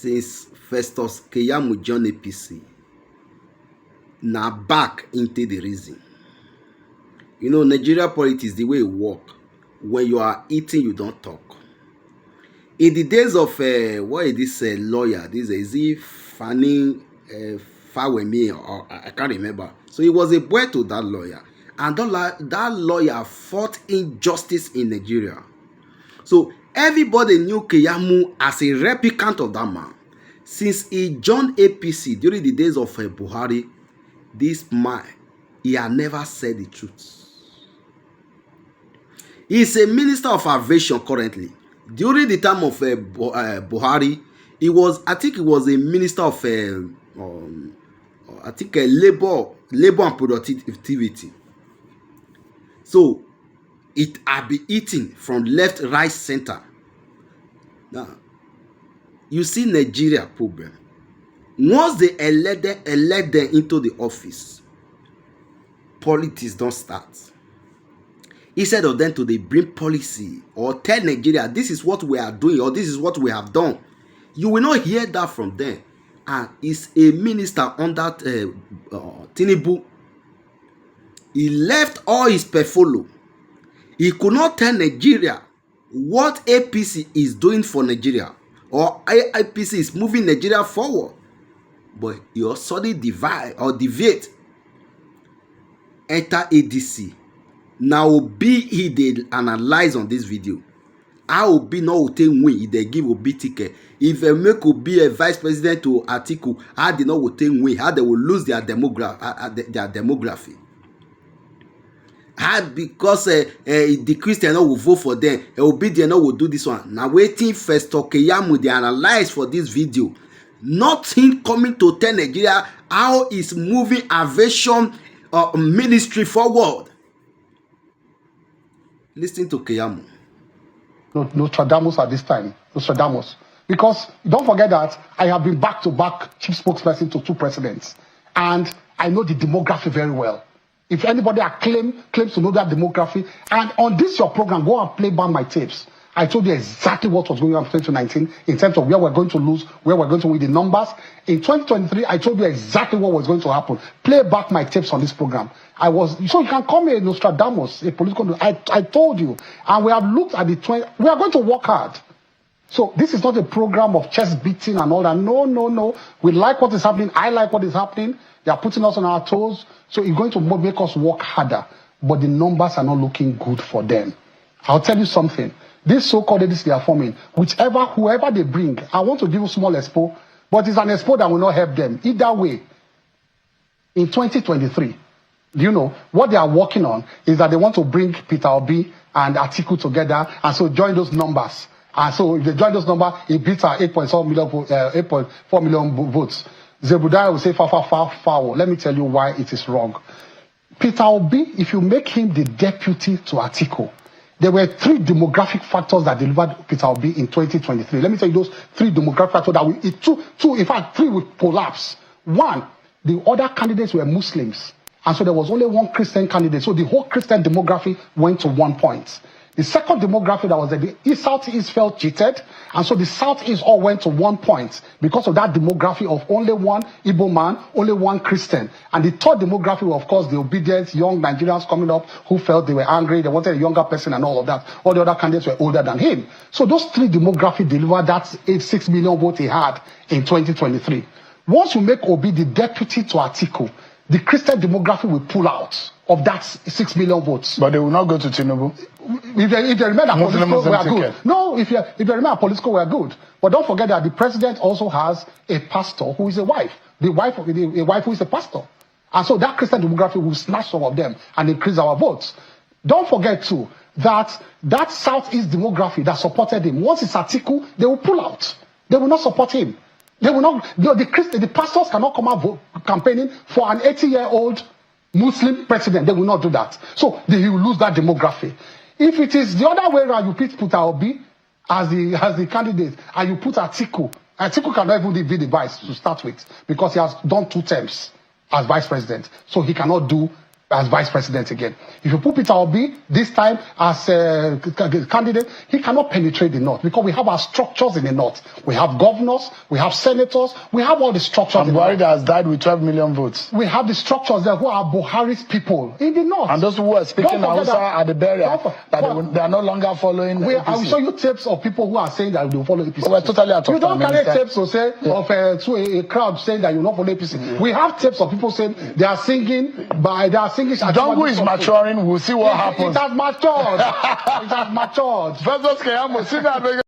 since Festus kayamu join APC, now back into the reason. You know, Nigeria politics, the way it work, when you are eating, you don't talk. In the days of, what is this lawyer? This is he Fanning Fawemi, or I can't remember. So he was a boy to that lawyer. And that lawyer fought injustice in Nigeria. So everybody knew Kayamu as a replicant of that man. Since he joined APC during the days of Buhari, this man, he had never said the truth. He is a minister of aviation currently. During the time of Buhari, I think he was a minister of labor and productivity. So it had been eaten from left, right, center. Now, you see Nigeria problem. Once they elect them into the office, politics don't start. Instead of them to they bring policy or tell Nigeria, this is what we are doing or this is what we have done, you will not hear that from them. And it's a minister under Tinubu. He left all his portfolio. He could not tell Nigeria what APC is doing for Nigeria or APC is moving Nigeria forward. But he also divide or deviate. Enter ADC. Now Obi he they analyze on this video. How Obi no take win if they give Obi ticket. If they make Obi a vice president to Atiku, how they not will take win, how they will lose their demography. How because the Christian will vote for them, Obi they not will do this one. Now waiting first to Kayamu they analyze for this video. Nothing coming to tell Nigeria how is moving aviation ministry forward. Listen to Kayamu. Nostradamus at this time. Nostradamus. Because don't forget that I have been back-to-back chief spokesperson to two presidents. And I know the demography very well. If anybody claims to know that demography, and on this your program, go and play back my tapes. I told you exactly what was going on in 2019 in terms of where we're going to lose, where we're going to win the numbers. In 2023, I told you exactly what was going to happen. Play back my tapes on this program. So you can call me a Nostradamus, a political. I told you. And we have looked at we are going to work hard. So this is not a program of chest beating and all that. No. We like what is happening. I like what is happening. They are putting us on our toes. So it's going to make us work harder. But the numbers are not looking good for them. I'll tell you something. This so-called ADC they are forming, whoever they bring, I want to give you a small expo, but it's an expo that will not help them. Either way, in 2023, do you know, what they are working on is that they want to bring Peter Obi and Atiku together, and so join those numbers. And so if they join those numbers, it beats our 8.4 million votes. Zebudaya will say, far. Let me tell you why it is wrong. Peter Obi, if you make him the deputy to Atiku, there were three demographic factors that delivered Peter Obi in 2023. Let me tell you those three demographic factors that in fact, three will collapse. One, the other candidates were Muslims. And so there was only one Christian candidate. So the whole Christian demography went to 1 point. The second demography that was that the Southeast felt cheated. And so the Southeast all went to 1 point because of that demography of only one Igbo man, only one Christian. And the third demography was, of course, the obedient young Nigerians coming up who felt they were angry, they wanted a younger person and all of that. All the other candidates were older than him. So those three demography delivered that 6 million vote he had in 2023. Once you make Obi the deputy to Atiku, the Christian demography will pull out of that 6 million votes. But they will not go to Tinubu. If they remember political, we are good. No, if they remember political, we are good. But don't forget that the president also has a pastor who is a wife. A wife who is a pastor. And so that Christian demography will snatch some of them and increase our votes. Don't forget too that Southeast demography that supported him, once it's Atiku, they will pull out. They will not support him. They will not. The pastors cannot come out campaigning for an 80-year-old Muslim president. They will not do that. So he will lose that demography. If it is the other way around, you put Peter Obi as the candidate and you put Atiku cannot even be the vice to start with because he has done 2 terms as vice president. So he cannot do as vice president again. If you put Peter Obi this time as a candidate, he cannot penetrate the north because we have our structures in the north. We have governors, we have senators, we have all the structures. And Buhari has died with 12 million votes. We have the structures there who are Buhari's people in the north. And those who are speaking Hausa at the barrier, they are no longer following APC. I will show you tapes of people who are saying that they will follow APC. We're totally out of You don't time, carry Minister. tapes to say of a crowd saying that you will not follow APC. We have tapes of people saying they are singing Jungle is maturing. We'll see what happens. It has matured. It has matured. Festus kayamu,